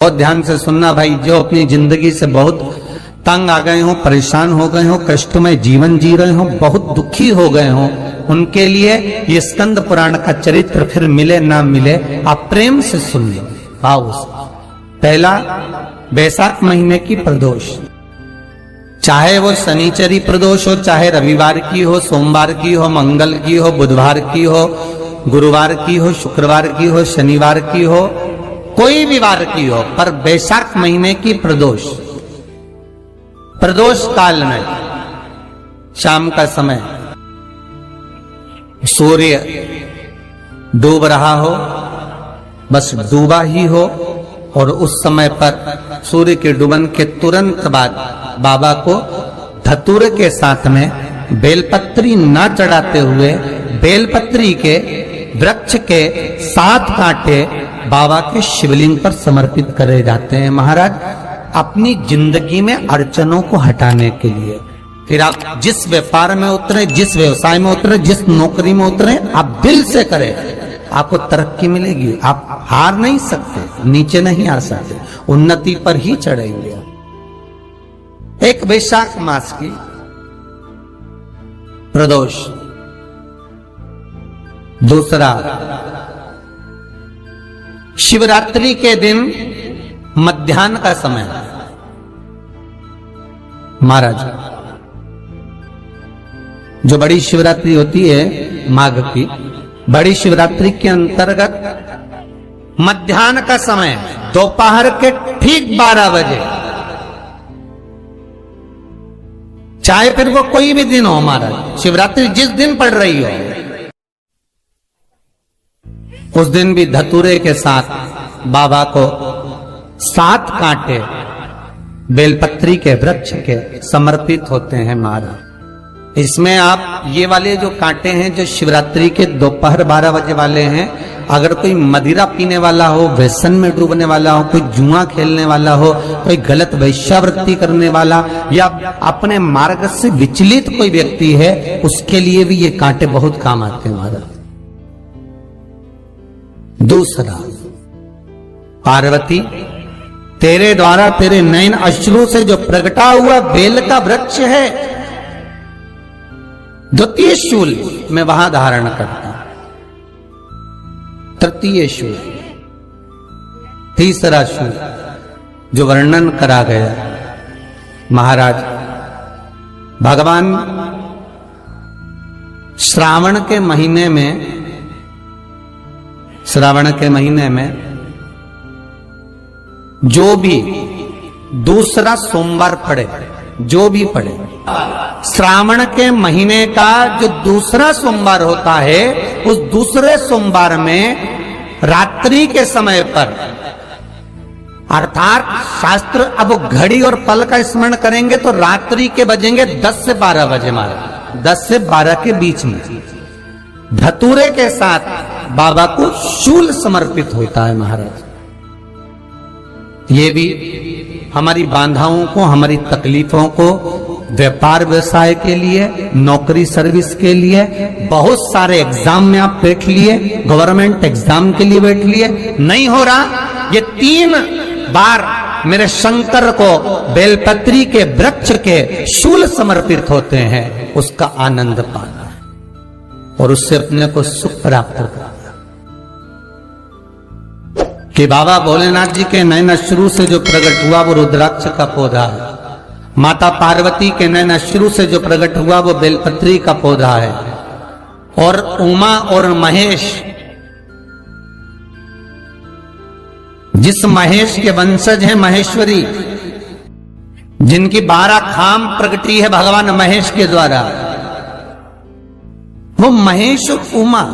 बहुत ध्यान से सुनना भाई, जो अपनी जिंदगी से बहुत तंग आ गए हो, परेशान हो गए हो, कष्टमय जीवन जी रहे हो, बहुत दुखी हो गए हो, उनके लिए ये स्कंद पुराण का चरित्र फिर मिले ना मिले, आप प्रेम से सुन लो भाव से। पहला, बैसाख महीने की प्रदोष, चाहे वो शनिचरी प्रदोष हो, चाहे रविवार की हो, सोमवार की हो, मंगल की हो, बुधवार की हो, गुरुवार की हो, शुक्रवार की हो, शनिवार की हो, कोई भी वार की हो, पर बैसाख महीने की प्रदोष, प्रदोष काल में शाम का समय सूर्य डूब रहा हो, बस डूबा ही हो, और उस समय पर सूर्य के डूबन के तुरंत बाद बाबा को धतूरे के साथ में बेलपत्री ना चढ़ाते हुए बेलपत्री के वृक्ष के 7 कांटे बाबा के शिवलिंग पर समर्पित करे जाते हैं महाराज, अपनी जिंदगी में अड़चनों को हटाने के लिए। फिर आप जिस व्यापार में उतरे, जिस व्यवसाय में उतरे, जिस नौकरी में उतरे, आप दिल से करें, आपको तरक्की मिलेगी। आप हार नहीं सकते, नीचे नहीं आ सकते, उन्नति पर ही चढ़ेंगे। एक वैशाख मास की प्रदोष, दूसरा शिवरात्रि के दिन मध्याह्न का समय महाराज, जो बड़ी शिवरात्रि होती है माघ की, बड़ी शिवरात्रि के अंतर्गत मध्याह्न का समय, दोपहर के ठीक 12 बजे, चाहे फिर वो कोई भी दिन हो महाराज, शिवरात्रि जिस दिन पड़ रही हो, उस दिन भी धतूरे के साथ बाबा को 7 कांटे बेलपत्री के वृक्ष के समर्पित होते हैं महाराज। इसमें आप ये वाले जो कांटे हैं, जो शिवरात्रि के दोपहर 12 बजे वाले हैं, अगर कोई मदिरा पीने वाला हो, व्यसन में डूबने वाला हो, कोई जुआ खेलने वाला हो, कोई गलत वैश्यावृत्ति करने वाला, या अपने मार्ग से विचलित कोई व्यक्ति है, उसके लिए भी ये कांटे बहुत काम आते हैं महाराज। दूसरा, पार्वती तेरे द्वारा तेरे नयन अश्रु से जो प्रगटा हुआ बेल का वृक्ष है, द्वितीय शूल मैं वहां धारण करता, तृतीय शूल, तीसरा शूल जो वर्णन करा गया महाराज, भगवान श्रावण के महीने में, श्रावण के महीने में जो भी दूसरा सोमवार पड़े, जो भी पड़े, श्रावण के महीने का जो दूसरा सोमवार होता है, उस दूसरे सोमवार में रात्रि के समय पर, अर्थात शास्त्र अब घड़ी और पल का स्मरण करेंगे तो रात्रि के बजेंगे 10 से 12 बजे महाराज, 10 से 12 के बीच में धतूरे के साथ बाबा को शूल समर्पित होता है महाराज। ये भी हमारी बाधाओं को, हमारी तकलीफों को, व्यापार व्यवसाय के लिए, नौकरी सर्विस के लिए, बहुत सारे एग्जाम में आप बैठ लिए, गवर्नमेंट एग्जाम के लिए बैठ लिए, नहीं हो रहा, ये 3 बार मेरे शंकर को बेलपत्री के वृक्ष के शूल समर्पित होते हैं, उसका आनंद पाना और उससे अपने को सुख प्राप्त करना। कि बाबा भोलेनाथ जी के नयन अश्रु से जो प्रकट हुआ वो रुद्राक्ष का पौधा है, माता पार्वती के नयन अश्रु से जो प्रकट हुआ वो बेलपत्री का पौधा है, और उमा और महेश, जिस महेश के वंशज हैं महेश्वरी, जिनकी 12 खाम प्रगटी है भगवान महेश के द्वारा, वो महेश उमा,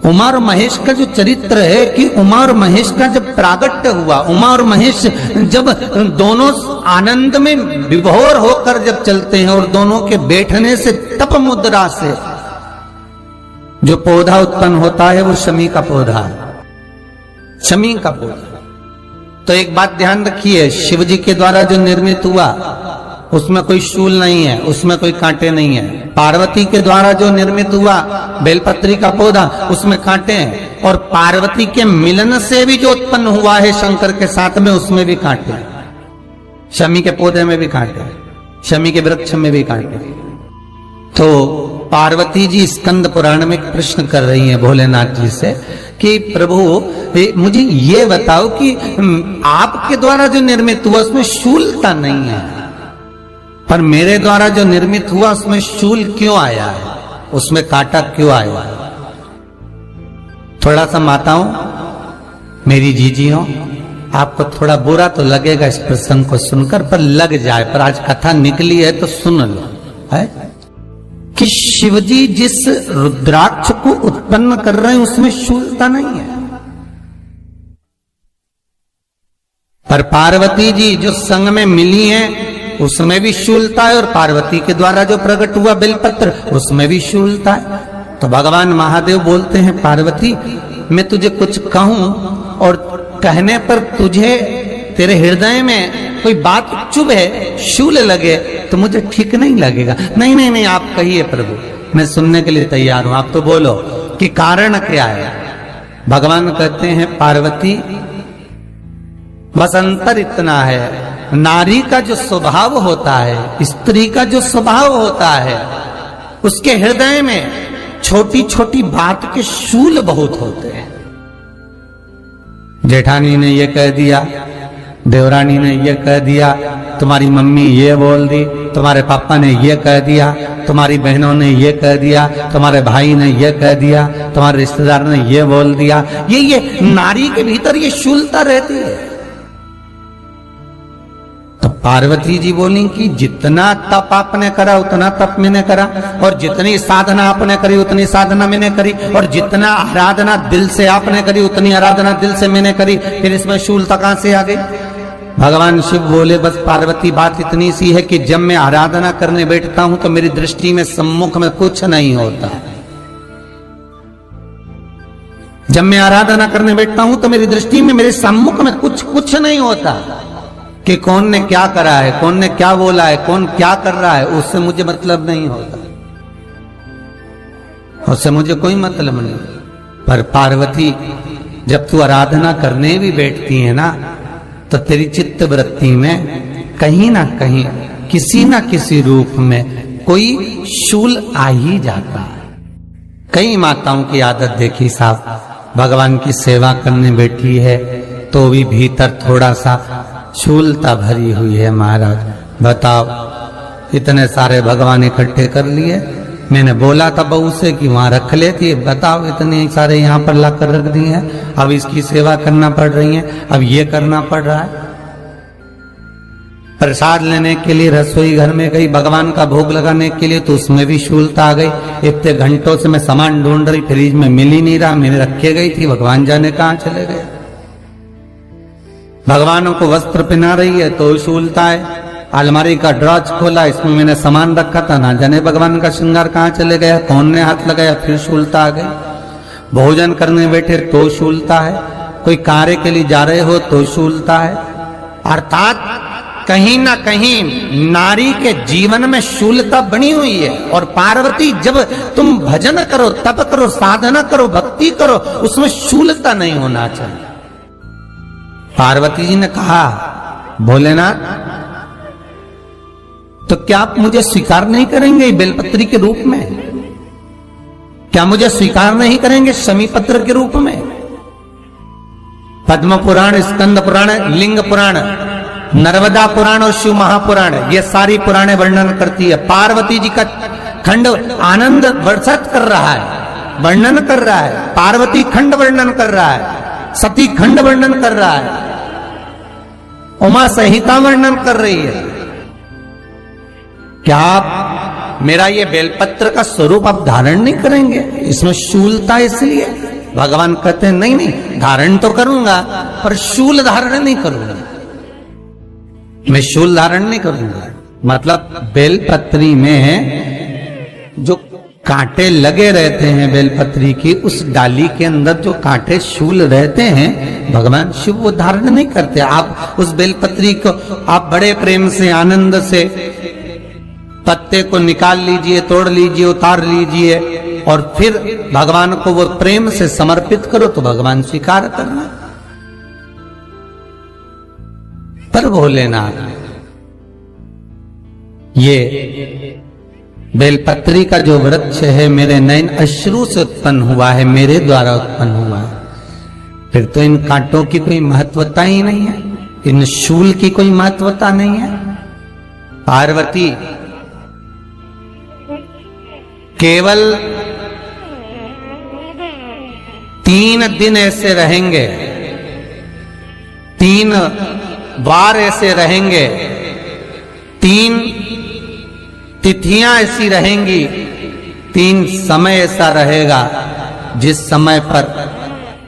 उमा और महेश का जो चरित्र है कि उमा और महेश का जब प्रागट्य हुआ, उमा और महेश जब दोनों आनंद में विभोर होकर जब चलते हैं, और दोनों के बैठने से तप मुद्रा से जो पौधा उत्पन्न होता है वो शमी का पौधा है, शमी का पौधा। तो एक बात ध्यान रखिए, शिव जी के द्वारा जो निर्मित हुआ उसमें कोई शूल नहीं है, उसमें कोई कांटे नहीं है। पार्वती के द्वारा जो निर्मित हुआ बेलपत्री का पौधा, उसमें कांटे हैं। और पार्वती के मिलन से भी जो उत्पन्न हुआ है शंकर के साथ में, उसमें भी कांटे, शमी के पौधे में भी कांटे, शमी के वृक्ष में भी कांटे। तो पार्वती जी स्कंद पुराण में प्रश्न कर रही हैं भोलेनाथ जी से कि प्रभु मुझे ये बताओ कि आपके द्वारा जो निर्मित हुआ उसमें शूलता नहीं है, पर मेरे द्वारा जो निर्मित हुआ उसमें शूल क्यों आया है, उसमें कांटा क्यों आया है? थोड़ा सा माताओं, मेरी जीजियों, आपको थोड़ा बुरा तो लगेगा इस प्रसंग को सुनकर, पर लग जाए, पर आज कथा निकली है तो सुन लो, है कि शिवजी जिस रुद्राक्ष को उत्पन्न कर रहे हैं उसमें शूलता नहीं है, पर पार्वती जी जो संग में मिली हैं उसमें भी शूलता है, और पार्वती के द्वारा जो प्रकट हुआ बेलपत्र उसमें भी शूलता है। तो भगवान महादेव बोलते हैं, पार्वती मैं तुझे कुछ कहूं और कहने पर तुझे तेरे हृदय में कोई बात चुभे, शूल लगे तो मुझे ठीक नहीं लगेगा। नहीं नहीं नहीं, आप कहिए प्रभु, मैं सुनने के लिए तैयार हूं, आप तो बोलो कि कारण क्या है। भगवान कहते हैं, पार्वती बस अंतर इतना है, नारी का जो स्वभाव होता है, स्त्री का जो स्वभाव होता है, उसके हृदय में छोटी छोटी बात के शूल बहुत होते हैं। जेठानी ने ये कह दिया, देवरानी ने ये कह दिया, तुम्हारी मम्मी ये बोल दी, तुम्हारे पापा ने ये कह दिया, तुम्हारी बहनों ने ये कह दिया, तुम्हारे भाई ने ये कह दिया, तुम्हारे रिश्तेदार ने ये बोल दिया। ये नारी के भीतर ये शूलता रहती है। तो पार्वती जी बोली कि जितना तप आपने करा उतना तप मैंने करा, और जितनी साधना आपने करी उतनी साधना मैंने करी, और जितना आराधना दिल से आपने करी उतनी आराधना दिल से मैंने करी, फिर इसमें शूलता कहां से आ गई? भगवान शिव बोले, बस पार्वती बात इतनी सी है कि जब मैं आराधना करने बैठता हूं तो मेरी दृष्टि में सम्मुख में कुछ नहीं होता। जब मैं आराधना करने बैठता हूं तो मेरी दृष्टि में मेरे सम्मुख में कुछ नहीं होता कि कौन ने क्या करा है, कौन ने क्या बोला है, कौन क्या कर रहा है, उससे मुझे मतलब नहीं होता, उससे मुझे कोई मतलब नहीं। पर पार्वती जब तू आराधना करने भी बैठती है ना, तो तेरी चित्त वृत्ति में कहीं ना कहीं किसी ना किसी रूप में कोई शूल आ ही जाता है। कई माताओं की आदत देखी साहब, भगवान की सेवा करने बैठी है तो भी भीतर थोड़ा सा शूलता भरी हुई है। महाराज बताओ, इतने सारे भगवान इकट्ठे कर लिए, मैंने बोला था बहू से कि वहां रख लेती, बताओ इतने सारे यहाँ पर लाकर रख दिए हैं, अब इसकी सेवा करना पड़ रही है, अब ये करना पड़ रहा है। प्रसाद लेने के लिए रसोई घर में गई, भगवान का भोग लगाने के लिए, तो उसमें भी शूलता आ गई। इतने घंटों से मैं सामान ढूंढ रही, फ्रिज में मिल ही नहीं रहा, मैंने रखे गई थी, भगवान जाने कहाँ चले गए। भगवानों को वस्त्र पहना रही है तो शूलता है। अलमारी का ड्रॉज खोला, इसमें मैंने सामान रखा था, ना जाने भगवान का श्रृंगार कहाँ चले गया, कौन ने हाथ लगाया, फिर शूलता आ गई। भोजन करने बैठे तो शूलता है, कोई कार्य के लिए जा रहे हो तो शूलता है। अर्थात कहीं ना कहीं नारी के जीवन में शूलता बनी हुई है। और पार्वती, जब तुम भजन करो, तप करो, साधना करो, भक्ति करो, उसमें शूलता नहीं होना चाहिए। पार्वती जी ने कहा, भोलेनाथ तो क्या आप मुझे स्वीकार नहीं करेंगे बेलपत्री के रूप में? क्या मुझे स्वीकार नहीं करेंगे शमी पत्र के रूप में? पद्म पुराण, स्कंद पुराण, लिंग पुराण, नर्मदा पुराण और शिव महापुराण, ये सारी पुराणे वर्णन करती है। पार्वती जी का खंड आनंद वर्षित कर रहा है, वर्णन कर रहा है। पार्वती खंड वर्णन कर रहा है, सती खंड वर्णन कर रहा है, उमा संहिता वर्णन कर रही है। क्या आप मेरा ये बेलपत्र का स्वरूप आप धारण नहीं करेंगे? इसमें शूलता इसलिए भगवान कहते हैं, नहीं नहीं, धारण तो करूंगा पर शूल धारण नहीं करूंगा, मैं शूल धारण नहीं करूंगा। मतलब बेलपत्री में जो कांटे लगे रहते हैं बेलपत्री की, उस डाली के अंदर जो कांटे शूल रहते हैं, भगवान शिव वो धारण नहीं करते। आप उस बेलपत्री को आप बड़े प्रेम से, आनंद से पत्ते को निकाल लीजिए, तोड़ लीजिए, उतार लीजिए और फिर भगवान को वो प्रेम से समर्पित करो तो भगवान स्वीकार करना। पर भोलेनाथ ये बेलपत्री का जो वृक्ष है मेरे नयन अश्रु से उत्पन्न हुआ है, मेरे द्वारा उत्पन्न हुआ है, फिर तो इन कांटों की कोई महत्वता ही नहीं है, इन शूल की कोई महत्वता नहीं है। पार्वती केवल 3 दिन ऐसे रहेंगे, 3 बार ऐसे रहेंगे, 3 तिथियां ऐसी रहेंगी, 3 समय ऐसा रहेगा जिस समय पर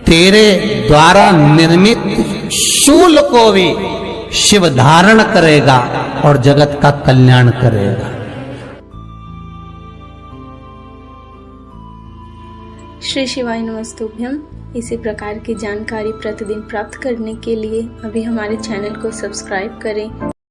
तेरे द्वारा निर्मित शूल को भी शिव धारण करेगा और जगत का कल्याण करेगा। श्री शिवाय नमस्तुभ्यम। इसी प्रकार की जानकारी प्रतिदिन प्राप्त करने के लिए अभी हमारे चैनल को सब्सक्राइब करें।